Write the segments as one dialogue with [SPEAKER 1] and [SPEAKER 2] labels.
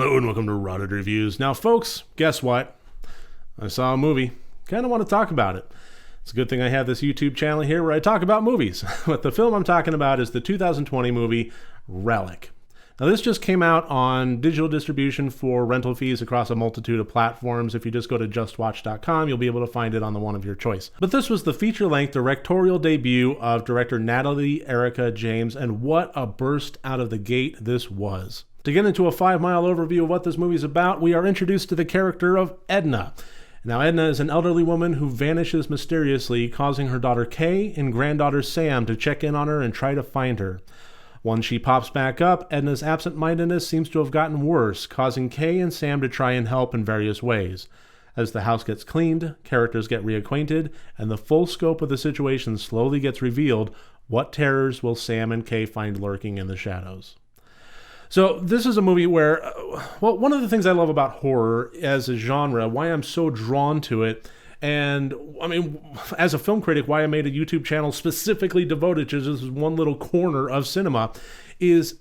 [SPEAKER 1] Hello and welcome to Rotted Reviews. Now folks, guess what? I saw a movie. Kind of want to talk about it. It's a good thing I have this YouTube channel here where I talk about movies. But the film I'm talking about is the 2020 movie Relic. Now this just came out on digital distribution for rental fees across a multitude of platforms. If you just go to justwatch.com, you'll be able to find it on the one of your choice. But this was the feature-length directorial debut of director Natalie Erica James, and what a burst out of the gate this was. To get into a 5-mile overview of what this movie is about, we are introduced to the character of Edna. Now, Edna is an elderly woman who vanishes mysteriously, causing her daughter Kay and granddaughter Sam to check in on her and try to find her. Once she pops back up, Edna's absent-mindedness seems to have gotten worse, causing Kay and Sam to try and help in various ways. As the house gets cleaned, characters get reacquainted, and the full scope of the situation slowly gets revealed, what terrors will Sam and Kay find lurking in the shadows? So this is a movie where, well, one of the things I love about horror as a genre, why I'm so drawn to it, and I mean, as a film critic, why I made a YouTube channel specifically devoted to this one little corner of cinema, is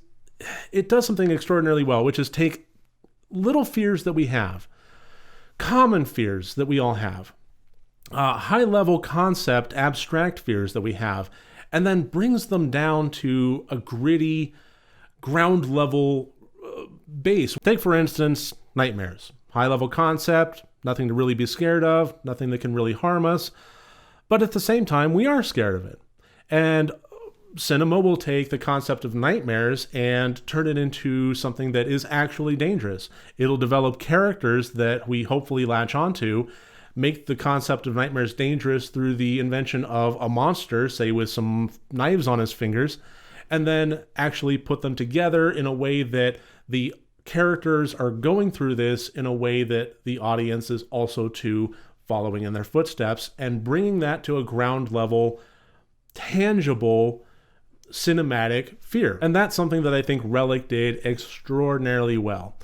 [SPEAKER 1] it does something extraordinarily well, which is take little fears that we have, common fears that we all have, high-level concept, abstract fears that we have, and then brings them down to a gritty, ground level base. Take, for instance, nightmares. High level concept, nothing to really be scared of, nothing that can really harm us. But at the same time, we are scared of it. And cinema will take the concept of nightmares and turn it into something that is actually dangerous. It'll develop characters that we hopefully latch onto, make the concept of nightmares dangerous through the invention of a monster, say with some knives on his fingers, and then actually put them together in a way that the characters are going through this in a way that the audience is also too following in their footsteps, and bringing that to a ground level, tangible, cinematic fear. And that's something that I think Relic did extraordinarily well.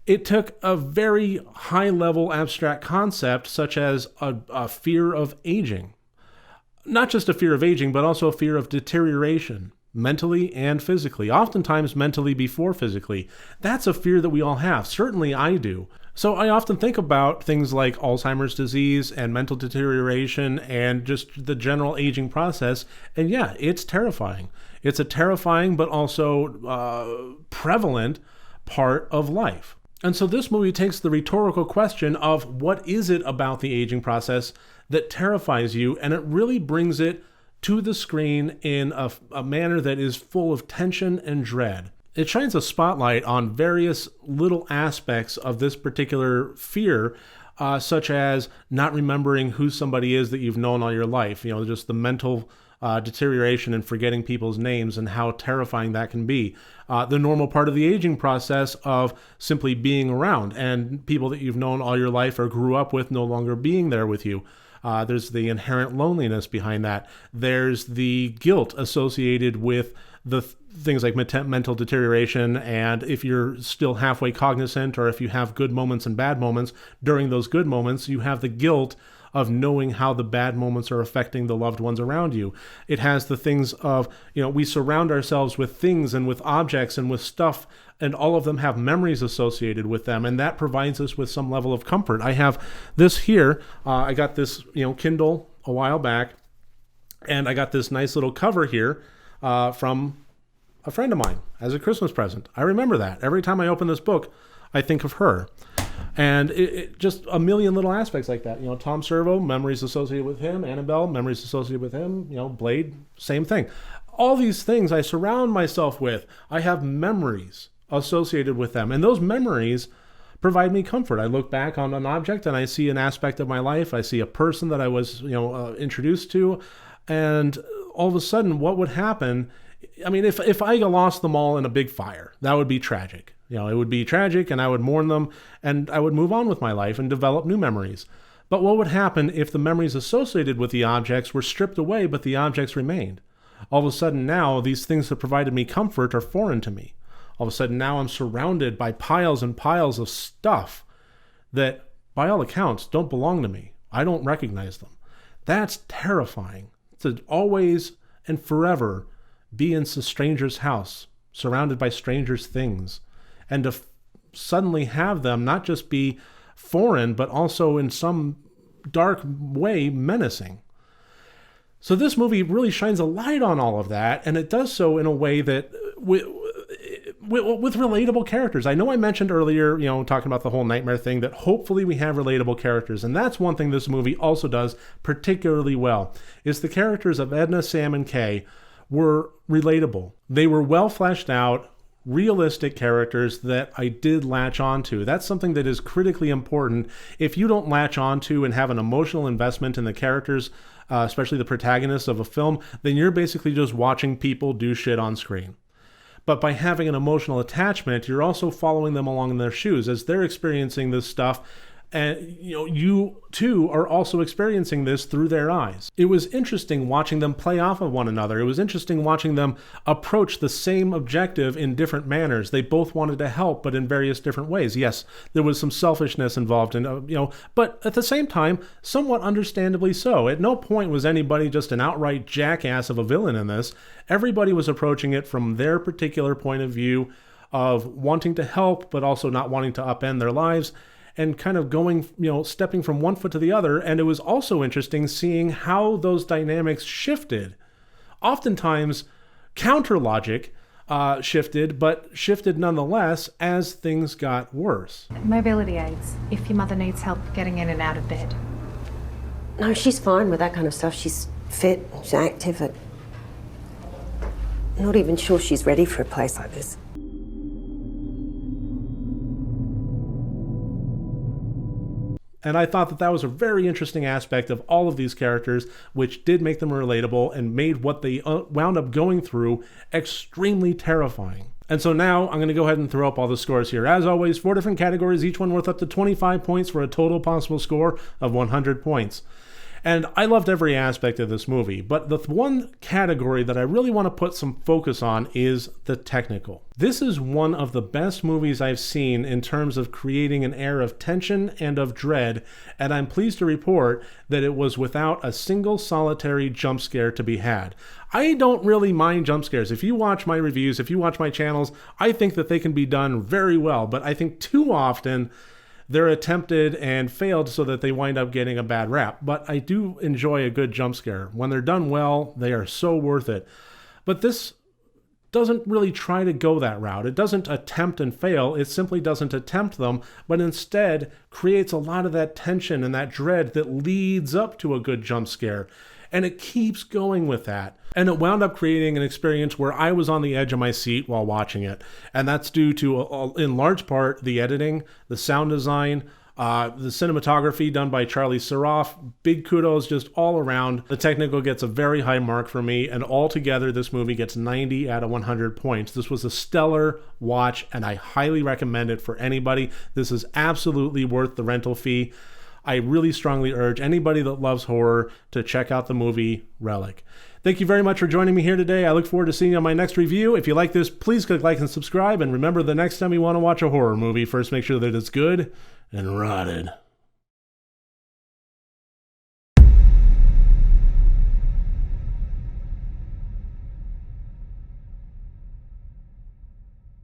[SPEAKER 1] It took a very high-level abstract concept such as a fear of aging. Not just a fear of aging, but also a fear of deterioration. Mentally and physically, oftentimes mentally before physically. That's a fear that we all have. Certainly I do. So I often think about things like Alzheimer's disease and mental deterioration and just the general aging process. And yeah, it's terrifying. It's a terrifying but also prevalent part of life. And so this movie takes the rhetorical question of what is it about the aging process that terrifies you, and it really brings it to the screen in a manner that is full of tension and dread. It shines a spotlight on various little aspects of this particular fear, such as not remembering who somebody is that you've known all your life. You know, just the mental deterioration and forgetting people's names and how terrifying that can be. The normal part of the aging process of simply being around and people that you've known all your life or grew up with no longer being there with you. There's the inherent loneliness behind that. There's the guilt associated with the things like mental deterioration, and if you're still halfway cognizant, or if you have good moments and bad moments, during those good moments, you have the guilt of knowing how the bad moments are affecting the loved ones around you. It has the things of, we surround ourselves with things and with objects and with stuff, and all of them have memories associated with them, and that provides us with some level of comfort. I have this here. I got this, Kindle a while back, and I got this nice little cover here from a friend of mine as a Christmas present. I remember that. Every time I open this book, I think of her. And it just a million little aspects like that. Tom Servo, memories associated with him. Annabelle, memories associated with him. Blade, same thing. All these things I surround myself with, I have memories associated with them. And those memories provide me comfort. I look back on an object and I see an aspect of my life. I see a person that I was, introduced to. And all of a sudden, what would happen? I mean, if I lost them all in a big fire, that would be tragic. It would be tragic, and I would mourn them, and I would move on with my life and develop new memories. But what would happen if the memories associated with the objects were stripped away, but the objects remained? All of a sudden now, these things that provided me comfort are foreign to me. All of a sudden now I'm surrounded by piles and piles of stuff that, by all accounts, don't belong to me. I don't recognize them. That's terrifying. To always and forever be in a stranger's house, surrounded by strangers' things, and to suddenly have them not just be foreign, but also in some dark way menacing. So this movie really shines a light on all of that, and it does so in a way that with relatable characters. I know I mentioned earlier, talking about the whole nightmare thing, that hopefully we have relatable characters, and that's one thing this movie also does particularly well, is the characters of Edna, Sam, and Kay were relatable. They were well fleshed out, realistic characters that I did latch onto. That's something that is critically important. If you don't latch onto and have an emotional investment in the characters, especially the protagonists of a film, then you're basically just watching people do shit on screen. But by having an emotional attachment, you're also following them along in their shoes as they're experiencing this stuff. And you too are also experiencing this through their eyes. It was interesting watching them play off of one another. It was interesting watching them approach the same objective in different manners. They both wanted to help, but in various different ways. Yes, there was some selfishness involved in, but at the same time, somewhat understandably so. At no point was anybody just an outright jackass of a villain in this. Everybody was approaching it from their particular point of view of wanting to help, but also not wanting to upend their lives, and kind of going, stepping from one foot to the other. And it was also interesting seeing how those dynamics shifted. Oftentimes, counter logic shifted, but shifted nonetheless as things got worse.
[SPEAKER 2] Mobility aids, if your mother needs help getting in and out of bed.
[SPEAKER 3] No, she's fine with that kind of stuff. She's fit, she's active. I'm not even sure she's ready for a place like this.
[SPEAKER 1] And I thought that was a very interesting aspect of all of these characters, which did make them relatable and made what they wound up going through extremely terrifying. And so now I'm going to go ahead and throw up all the scores here. As always, 4 different categories, each one worth up to 25 points for a total possible score of 100 points. And I loved every aspect of this movie, but the one category that I really want to put some focus on is the technical. This is one of the best movies I've seen in terms of creating an air of tension and of dread, and I'm pleased to report that it was without a single solitary jump scare to be had. I don't really mind jump scares. If you watch my reviews, if you watch my channels, I think that they can be done very well, but I think too often they're attempted and failed so that they wind up getting a bad rap. But I do enjoy a good jump scare. When they're done well, they are so worth it. But this doesn't really try to go that route. It doesn't attempt and fail. It simply doesn't attempt them, but instead creates a lot of that tension and that dread that leads up to a good jump scare. And it keeps going with that. And it wound up creating an experience where I was on the edge of my seat while watching it. And that's due to, in large part, the editing, the sound design, the cinematography done by Charlie Saroff. Big kudos just all around. The technical gets a very high mark for me. And altogether, this movie gets 90 out of 100 points. This was a stellar watch, and I highly recommend it for anybody. This is absolutely worth the rental fee. I really strongly urge anybody that loves horror to check out the movie Relic. Thank you very much for joining me here today. I look forward to seeing you on my next review. If you like this, please click like and subscribe. And remember, the next time you want to watch a horror movie, first make sure that it's good and rotted.